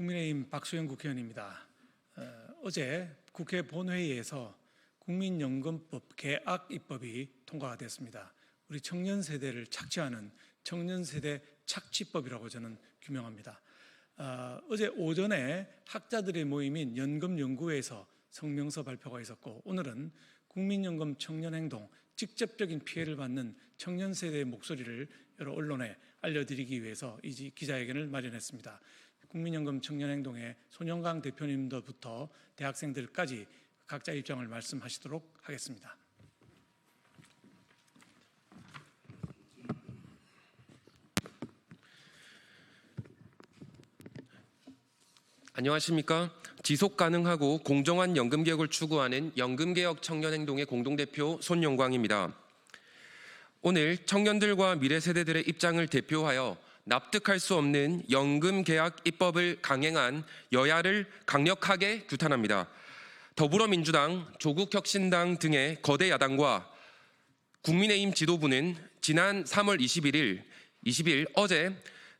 국민의힘 박수영 국회의원입니다. 어제 국회 본회의에서 국민연금법 개악 입법이 통과가 됐습니다. 우리 청년 세대를 착취하는 청년세대 착취법이라고 저는 규명합니다. 어제 오전에 학자들의 모임인 연금연구회에서 성명서 발표가 있었고, 오늘은 국민연금 청년행동, 직접적인 피해를 받는 청년 세대의 목소리를 여러 언론에 알려드리기 위해서 이 기자회견을 마련했습니다. 국민연금 청년행동의 손영강 대표님부터 대학생들까지 각자 입장을 말씀하시도록 하겠습니다. 안녕하십니까? 지속 가능하고 공정한 연금개혁을 추구하는 연금개혁 청년행동의 공동대표 손영광입니다. 오늘 청년들과 미래세대들의 입장을 대표하여 납득할 수 없는 연금개혁 입법을 강행한 여야를 강력하게 규탄합니다. 더불어민주당, 조국혁신당 등의 거대 야당과 국민의힘 지도부는 지난 3월 20일 어제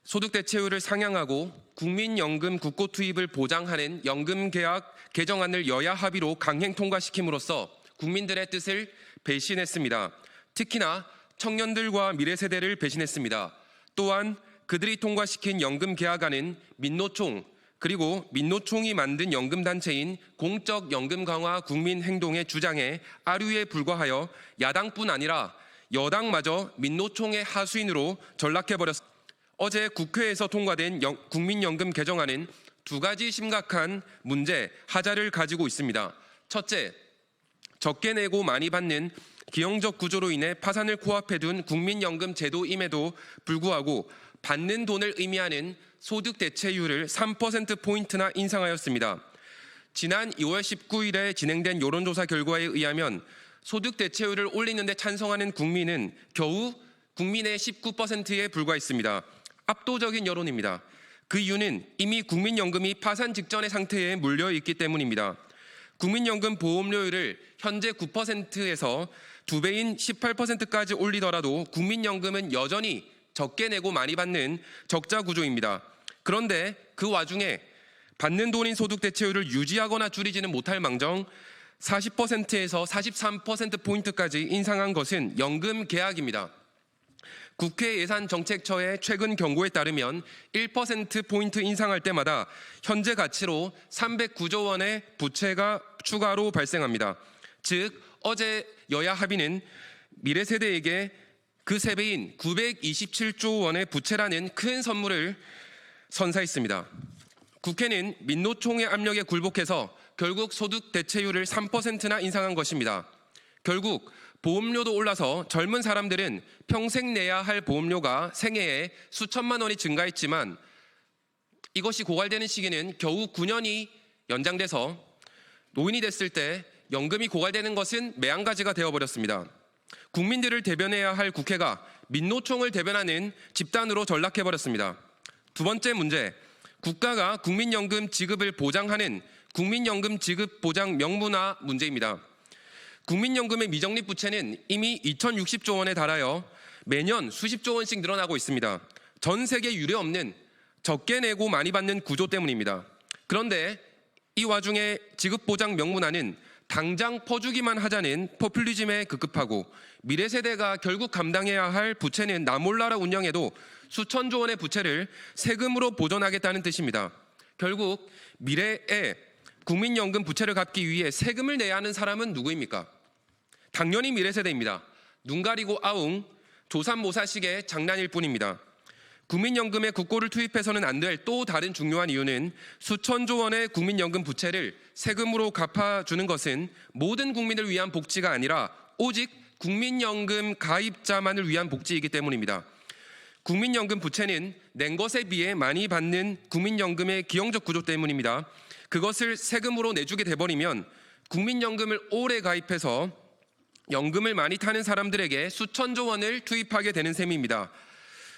소득대체율을 상향하고 국민연금 국고 투입을 보장하는 연금개혁 개정안을 여야 합의로 강행 통과시킴으로써 국민들의 뜻을 배신했습니다. 특히나 청년들과 미래세대를 배신했습니다. 또한 그들이 통과시킨 연금개혁안은 민노총 그리고 민노총이 만든 연금단체인 공적연금강화 국민행동의 주장에 아류에 불과하여 야당뿐 아니라 여당마저 민노총의 하수인으로 전락해버렸습니다. 어제 국회에서 통과된 국민연금 개정안은 두 가지 심각한 문제, 하자를 가지고 있습니다. 첫째, 적게 내고 많이 받는 기형적 구조로 인해 파산을 코앞에 둔 국민연금 제도임에도 불구하고 받는 돈을 의미하는 소득 대체율을 3%포인트나 인상하였습니다. 지난 2월 19일에 진행된 여론조사 결과에 의하면 소득 대체율을 올리는 데 찬성하는 국민은 겨우 국민의 19%에 불과했습니다. 압도적인 여론입니다. 그 이유는 이미 국민연금이 파산 직전의 상태에 몰려 있기 때문입니다. 국민연금 보험료율을 현재 9%에서 2배인 18%까지 올리더라도 국민연금은 여전히 적게 내고 많이 받는 적자 구조입니다. 그런데 그 와중에 받는 돈인 소득 대체율을 유지하거나 줄이지는 못할 망정 40%에서 43%포인트까지 인상한 것은 연금 개혁입니다. 국회 예산정책처의 최근 경고에 따르면 1%포인트 인상할 때마다 현재 가치로 309조 원의 부채가 추가로 발생합니다. 즉, 어제 여야 합의는 미래세대에게 그 3배인 927조 원의 부채라는 큰 선물을 선사했습니다. 국회는 민노총의 압력에 굴복해서 결국 소득 대체율을 3%나 인상한 것입니다. 결국 보험료도 올라서 젊은 사람들은 평생 내야 할 보험료가 생애에 수천만 원이 증가했지만 이것이 고갈되는 시기는 겨우 9년이 연장돼서 노인이 됐을 때 연금이 고갈되는 것은 매한가지가 되어버렸습니다. 국민들을 대변해야 할 국회가 민노총을 대변하는 집단으로 전락해버렸습니다. 두 번째 문제, 국가가 국민연금 지급을 보장하는 국민연금 지급 보장 명문화 문제입니다. 국민연금의 미적립 부채는 이미 2060조 원에 달하여 매년 수십조 원씩 늘어나고 있습니다. 전 세계 유례 없는 적게 내고 많이 받는 구조 때문입니다. 그런데 이 와중에 지급보장 명문화는 당장 퍼주기만 하자는 포퓰리즘에 급급하고 미래세대가 결국 감당해야 할 부채는 나 몰라라 운영해도 수천조 원의 부채를 세금으로 보존하겠다는 뜻입니다. 결국 미래에 국민연금 부채를 갚기 위해 세금을 내야 하는 사람은 누구입니까? 당연히 미래세대입니다. 눈 가리고 아웅, 조삼모사식의 장난일 뿐입니다. 국민연금에 국고를 투입해서는 안 될 또 다른 중요한 이유는 수천조 원의 국민연금 부채를 세금으로 갚아주는 것은 모든 국민을 위한 복지가 아니라 오직 국민연금 가입자만을 위한 복지이기 때문입니다. 국민연금 부채는 낸 것에 비해 많이 받는 국민연금의 기형적 구조 때문입니다. 그것을 세금으로 내주게 돼버리면 국민연금을 오래 가입해서 연금을 많이 타는 사람들에게 수천조 원을 투입하게 되는 셈입니다.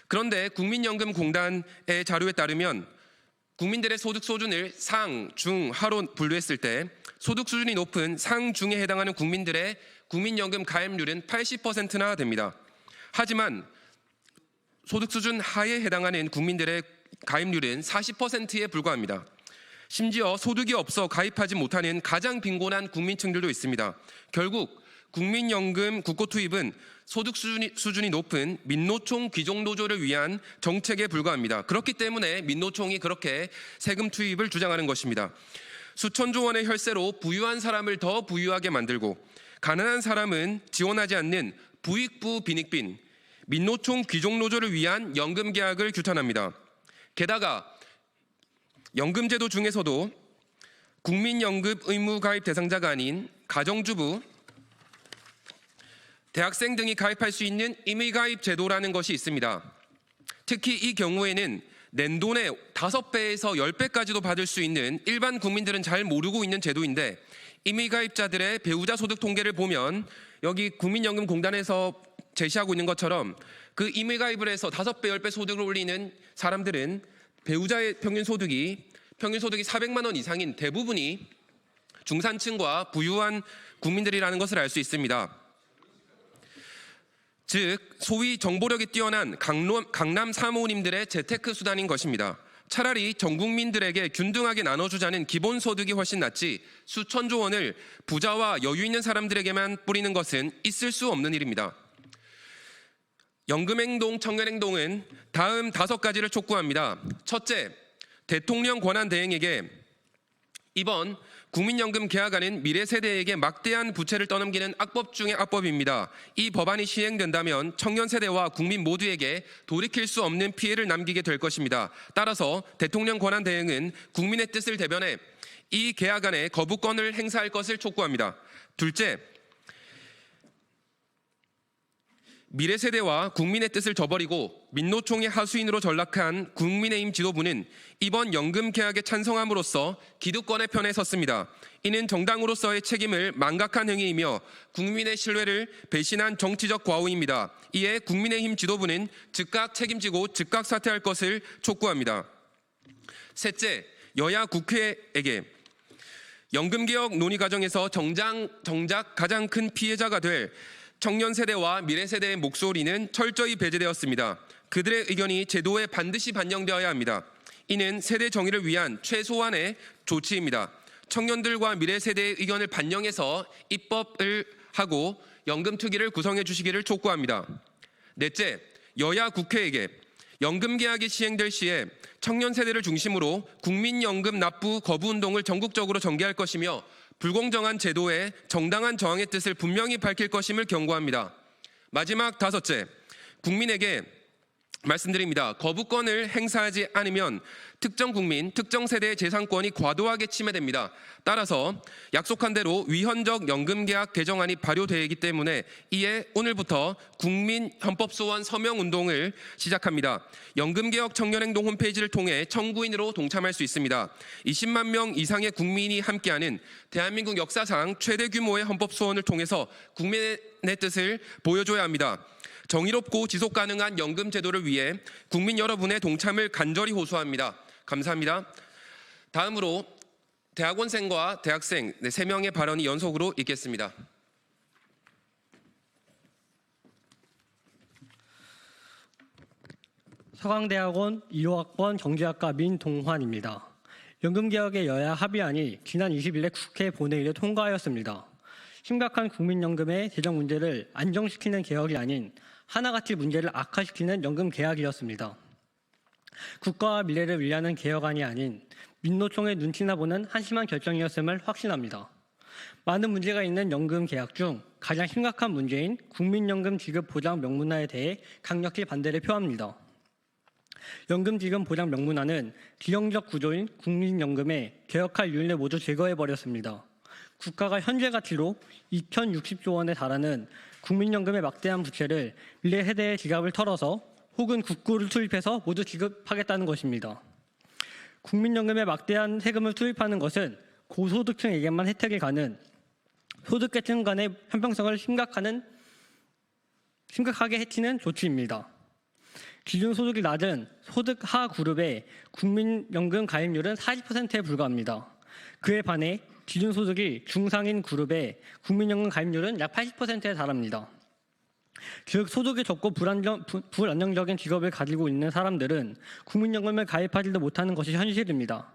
그런데 국민연금공단의 자료에 따르면 국민들의 소득 수준을 상, 중, 하로 분류했을 때 소득 수준이 높은 상, 중에 해당하는 국민들의 국민연금 가입률은 80%나 됩니다. 하지만 소득 수준 하에 해당하는 국민들의 가입률은 40%에 불과합니다. 심지어 소득이 없어 가입하지 못하는 가장 빈곤한 국민층들도 있습니다. 결국 국민연금 국고 투입은 소득 수준이 높은 민노총 귀족노조를 위한 정책에 불과합니다. 그렇기 때문에 민노총이 그렇게 세금 투입을 주장하는 것입니다. 수천조 원의 혈세로 부유한 사람을 더 부유하게 만들고 가난한 사람은 지원하지 않는 부익부 빈익빈, 민노총 귀족노조를 위한 연금 계약을 규탄합니다. 게다가 연금제도 중에서도 국민연금 의무 가입 대상자가 아닌 가정주부, 대학생 등이 가입할 수 있는 임의가입 제도라는 것이 있습니다. 특히 이 경우에는 낸돈의 5배에서 10배까지도 받을 수 있는 일반 국민들은 잘 모르고 있는 제도인데 임의가입자들의 배우자 소득 통계를 보면 여기 국민연금공단에서 제시하고 있는 것처럼 그 임의가입을 해서 5배, 10배 소득을 올리는 사람들은 배우자의 평균 소득이 400만 원 이상인 대부분이 중산층과 부유한 국민들이라는 것을 알 수 있습니다. 즉 소위 정보력이 뛰어난 강남 사모님들의 재테크 수단인 것입니다. 차라리 전 국민들에게 균등하게 나눠주자는 기본소득이 훨씬 낫지 수천조 원을 부자와 여유 있는 사람들에게만 뿌리는 것은 있을 수 없는 일입니다. 연금행동, 청년행동은 다음 5가지를 촉구합니다. 첫째, 대통령 권한대행에게 이번 국민연금 계약안은 미래 세대에게 막대한 부채를 떠넘기는 악법 중의 악법입니다. 이 법안이 시행된다면 청년 세대와 국민 모두에게 돌이킬 수 없는 피해를 남기게 될 것입니다. 따라서 대통령 권한 대행은 국민의 뜻을 대변해 이 계약안에 거부권을 행사할 것을 촉구합니다. 둘째, 미래 세대와 국민의 뜻을 저버리고 민노총의 하수인으로 전락한 국민의힘 지도부는 이번 연금 계약에 찬성함으로써 기득권의 편에 섰습니다. 이는 정당으로서의 책임을 망각한 행위이며 국민의 신뢰를 배신한 정치적 과오입니다. 이에 국민의힘 지도부는 즉각 책임지고 즉각 사퇴할 것을 촉구합니다. 셋째, 여야 국회에게 연금개혁 논의 과정에서 정작 가장 큰 피해자가 될 청년 세대와 미래 세대의 목소리는 철저히 배제되었습니다. 그들의 의견이 제도에 반드시 반영되어야 합니다. 이는 세대 정의를 위한 최소한의 조치입니다. 청년들과 미래 세대의 의견을 반영해서 입법을 하고 연금 특위를 구성해 주시기를 촉구합니다. 넷째, 여야 국회에게 연금 계약이 시행될 시에 청년 세대를 중심으로 국민연금 납부 거부 운동을 전국적으로 전개할 것이며 불공정한 제도에 정당한 저항의 뜻을 분명히 밝힐 것임을 경고합니다. 마지막 5째, 국민에게 말씀드립니다. 거부권을 행사하지 않으면 특정 국민, 특정 세대의 재산권이 과도하게 침해됩니다. 따라서 약속한 대로 위헌적 연금계약 개정안이 발효되기 때문에 이에 오늘부터 국민헌법소원 서명운동을 시작합니다. 연금개혁 청년행동 홈페이지를 통해 청구인으로 동참할 수 있습니다. 20만 명 이상의 국민이 함께하는 대한민국 역사상 최대 규모의 헌법소원을 통해서 국민의 뜻을 보여줘야 합니다. 정의롭고 지속가능한 연금 제도를 위해 국민 여러분의 동참을 간절히 호소합니다. 감사합니다. 다음으로 대학원생과 대학생 3명의 발언이 연속으로 있겠습니다. 서강대학원 1호학번 경제학과 민동환입니다. 연금개혁의 여야 합의안이 지난 20일에 국회 본회의를 통과하였습니다. 심각한 국민연금의 재정 문제를 안정시키는 개혁이 아닌 하나같이 문제를 악화시키는 연금 개혁이었습니다. 국가와 미래를 위하는 개혁안이 아닌 민노총의 눈치나 보는 한심한 결정이었음을 확신합니다. 많은 문제가 있는 연금 개혁 중 가장 심각한 문제인 국민연금 지급 보장 명문화에 대해 강력히 반대를 표합니다. 연금 지급 보장 명문화는 기형적 구조인 국민연금의 개혁할 요인을 모두 제거해버렸습니다. 국가가 현재 가치로 2,060조 원에 달하는 국민연금의 막대한 부채를 미래 세대의 지갑을 털어서 혹은 국고를 투입해서 모두 지급하겠다는 것입니다. 국민연금에 막대한 세금을 투입하는 것은 고소득층에게만 혜택이 가는 소득계층 간의 형평성을 심각하게 해치는 조치입니다. 기준 소득이 낮은 소득 하 그룹의 국민연금 가입률은 40%에 불과합니다. 그에 반해 기준소득이 중상인 그룹의 국민연금 가입률은 약 80%에 달합니다. 즉 소득이 적고 불안정적인 직업을 가지고 있는 사람들은 국민연금에 가입하지도 못하는 것이 현실입니다.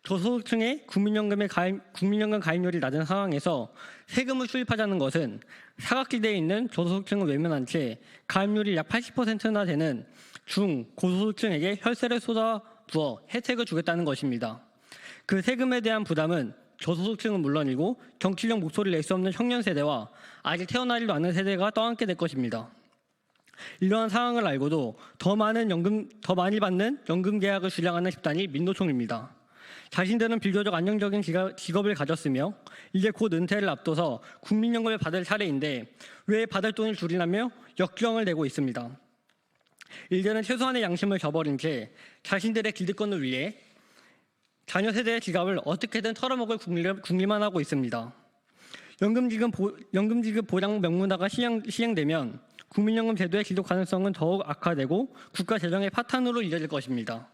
저소득층의 국민연금 가입률이 낮은 상황에서 세금을 수입하자는 것은 사각지대에 있는 저소득층을 외면한 채 가입률이 약 80%나 되는 중, 고소득층에게 혈세를 쏟아부어 혜택을 주겠다는 것입니다. 그 세금에 대한 부담은 저소득층은 물론이고 정치적 목소리를 낼 수 없는 청년 세대와 아직 태어나지도 않은 세대가 떠안게 될 것입니다. 이러한 상황을 알고도 더 많이 받는 연금 계약을 주장하는 집단이 민노총입니다. 자신들은 비교적 안정적인 직업을 가졌으며 이제 곧 은퇴를 앞둬서 국민연금을 받을 차례인데 왜 받을 돈을 줄이라며 역주행을 내고 있습니다. 이제는 최소한의 양심을 저버린 채 자신들의 기득권을 위해 자녀 세대의 지갑을 어떻게든 털어먹을 궁리만 하고 있습니다. 연금지급 보장 명문화가 시행되면 국민연금 제도의 지속 가능성은 더욱 악화되고 국가 재정의 파탄으로 이어질 것입니다.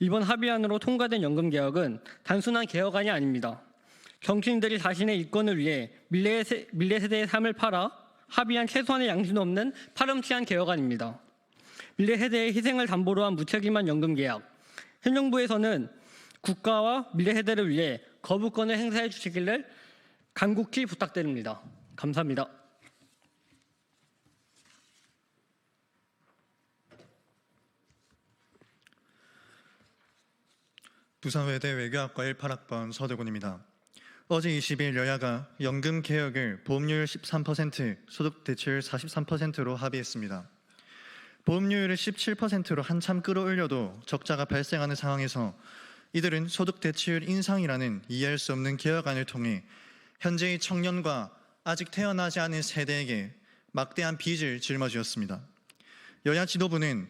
이번 합의안으로 통과된 연금개혁은 단순한 개혁안이 아닙니다. 정치인들이 자신의 이권을 위해 미래 세대의 삶을 팔아 합의한 최소한의 양심도 없는 파렴치한 개혁안입니다. 미래 세대의 희생을 담보로 한 무책임한 연금개혁. 현 정부에서는 국가와 미래 세대를 위해 거부권을 행사해 주시기를 간곡히 부탁드립니다. 감사합니다. 부산외대 외교학과 18학번 서대곤입니다. 어제 20일 여야가 연금 개혁을 보험료율 13%, 소득 대체율 43%로 합의했습니다. 보험료율을 17%로 한참 끌어올려도 적자가 발생하는 상황에서 이들은 소득 대체율 인상이라는 이해할 수 없는 개혁안을 통해 현재의 청년과 아직 태어나지 않은 세대에게 막대한 빚을 짊어지었습니다. 여야 지도부는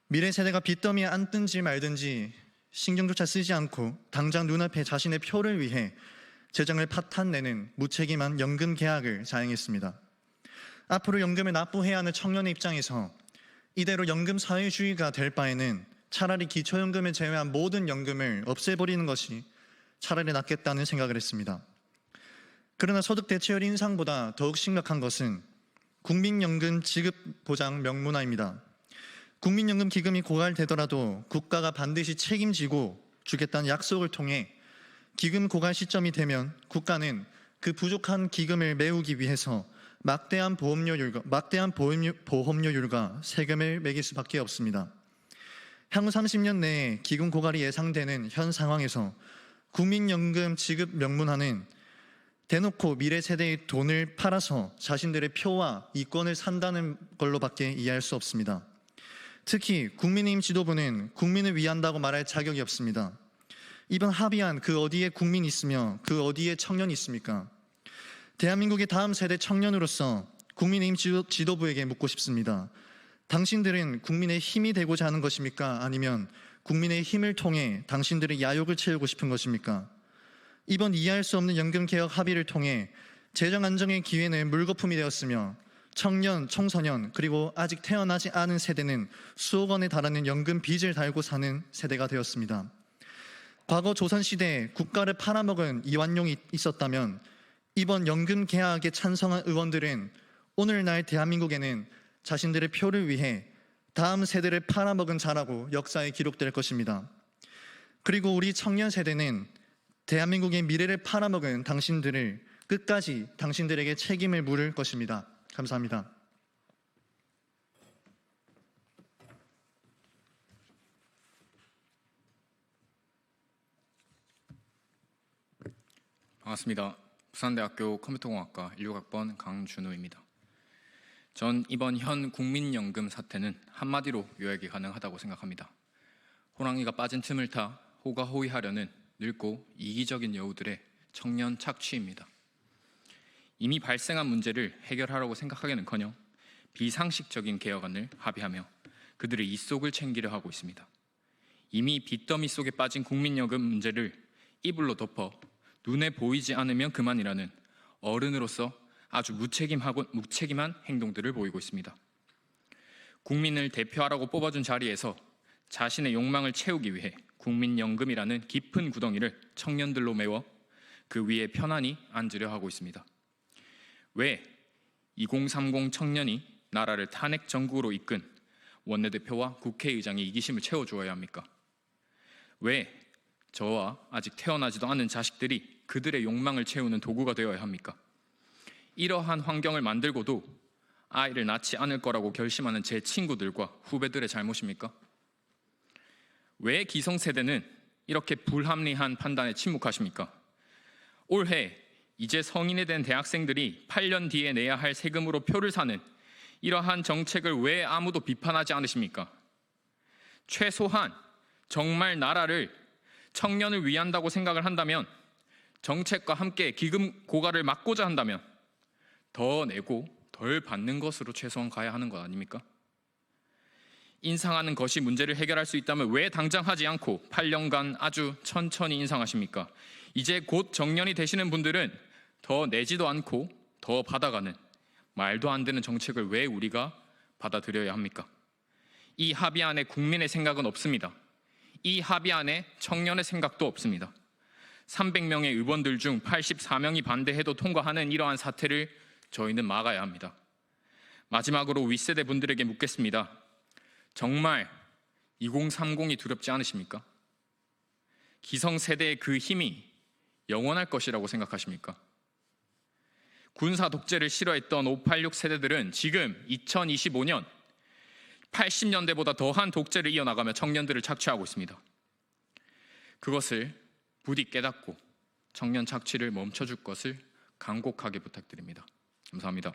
미래 세대가 빚더미에 앉든지 말든지 신경조차 쓰지 않고 당장 눈앞에 자신의 표를 위해 재정을 파탄내는 무책임한 연금 개혁을 자행했습니다. 앞으로 연금을 납부해야 하는 청년의 입장에서 이대로 연금 사회주의가 될 바에는 차라리 기초연금을 제외한 모든 연금을 없애버리는 것이 차라리 낫겠다는 생각을 했습니다. 그러나 소득 대체율 인상보다 더욱 심각한 것은 국민연금 지급 보장 명문화입니다. 국민연금 기금이 고갈되더라도 국가가 반드시 책임지고 주겠다는 약속을 통해 기금 고갈 시점이 되면 국가는 그 부족한 기금을 메우기 위해서 막대한 보험료율과 세금을 매길 수밖에 없습니다. 향후 30년 내에 기금 고갈이 예상되는 현 상황에서 국민연금 지급 명문화는 대놓고 미래 세대의 돈을 팔아서 자신들의 표와 이권을 산다는 걸로밖에 이해할 수 없습니다. 특히 국민의힘 지도부는 국민을 위한다고 말할 자격이 없습니다. 이번 합의안 그 어디에 국민이 있으며 그 어디에 청년이 있습니까? 대한민국의 다음 세대 청년으로서 국민의힘 지도부에게 묻고 싶습니다. 당신들은 국민의 힘이 되고자 하는 것입니까? 아니면 국민의 힘을 통해 당신들의 야욕을 채우고 싶은 것입니까? 이번 이해할 수 없는 연금개혁 합의를 통해 재정 안정의 기회는 물거품이 되었으며 청년, 청소년, 그리고 아직 태어나지 않은 세대는 수억 원에 달하는 연금 빚을 달고 사는 세대가 되었습니다. 과거 조선시대에 국가를 팔아먹은 이완용이 있었다면 이번 연금 개혁에 찬성한 의원들은 오늘날 대한민국에는 자신들의 표를 위해 다음 세대를 팔아먹은 자라고 역사에 기록될 것입니다. 그리고 우리 청년 세대는 대한민국의 미래를 팔아먹은 당신들을 끝까지 당신들에게 책임을 물을 것입니다. 감사합니다. 반갑습니다. 부산대학교 컴퓨터공학과 16학번 강준우입니다. 전 이번 현 국민연금 사태는 한마디로 요약이 가능하다고 생각합니다. 호랑이가 빠진 틈을 타 호가호위하려는 늙고 이기적인 여우들의 청년 착취입니다. 이미 발생한 문제를 해결하라고 생각하기는커녕 비상식적인 개혁안을 합의하며 그들의 입속을 챙기려 하고 있습니다. 이미 빚더미 속에 빠진 국민연금 문제를 이불로 덮어 눈에 보이지 않으면 그만이라는 어른으로서 아주 무책임한 행동들을 보이고 있습니다. 국민을 대표하라고 뽑아준 자리에서 자신의 욕망을 채우기 위해 국민연금이라는 깊은 구덩이를 청년들로 메워 그 위에 편안히 앉으려 하고 있습니다. 왜 2030 청년이 나라를 탄핵 정국으로 이끈 원내대표와 국회의장의 이기심을 채워주어야 합니까? 왜 저와 아직 태어나지도 않은 자식들이 그들의 욕망을 채우는 도구가 되어야 합니까? 이러한 환경을 만들고도 아이를 낳지 않을 거라고 결심하는 제 친구들과 후배들의 잘못입니까? 왜 기성세대는 이렇게 불합리한 판단에 침묵하십니까? 올해 이제 성인이 된 대학생들이 8년 뒤에 내야 할 세금으로 표를 사는 이러한 정책을 왜 아무도 비판하지 않으십니까? 최소한 정말 나라를 청년을 위한다고 생각을 한다면, 정책과 함께 기금 고갈을 막고자 한다면 더 내고 덜 받는 것으로 최소한 가야 하는 것 아닙니까? 인상하는 것이 문제를 해결할 수 있다면 왜 당장 하지 않고 8년간 아주 천천히 인상하십니까? 이제 곧 정년이 되시는 분들은 더 내지도 않고 더 받아가는 말도 안 되는 정책을 왜 우리가 받아들여야 합니까? 이 합의안에 국민의 생각은 없습니다. 이 합의안에 청년의 생각도 없습니다. 300명의 의원들 중 84명이 반대해도 통과하는 이러한 사태를 저희는 막아야 합니다. 마지막으로 윗세대 분들에게 묻겠습니다. 정말 2030이 두렵지 않으십니까? 기성세대의 그 힘이 영원할 것이라고 생각하십니까? 군사 독재를 싫어했던 586 세대들은 지금 2025년 80년대보다 더한 독재를 이어나가며 청년들을 착취하고 있습니다. 그것을 부디 깨닫고 청년 착취를 멈춰줄 것을 간곡하게 부탁드립니다. 감사합니다.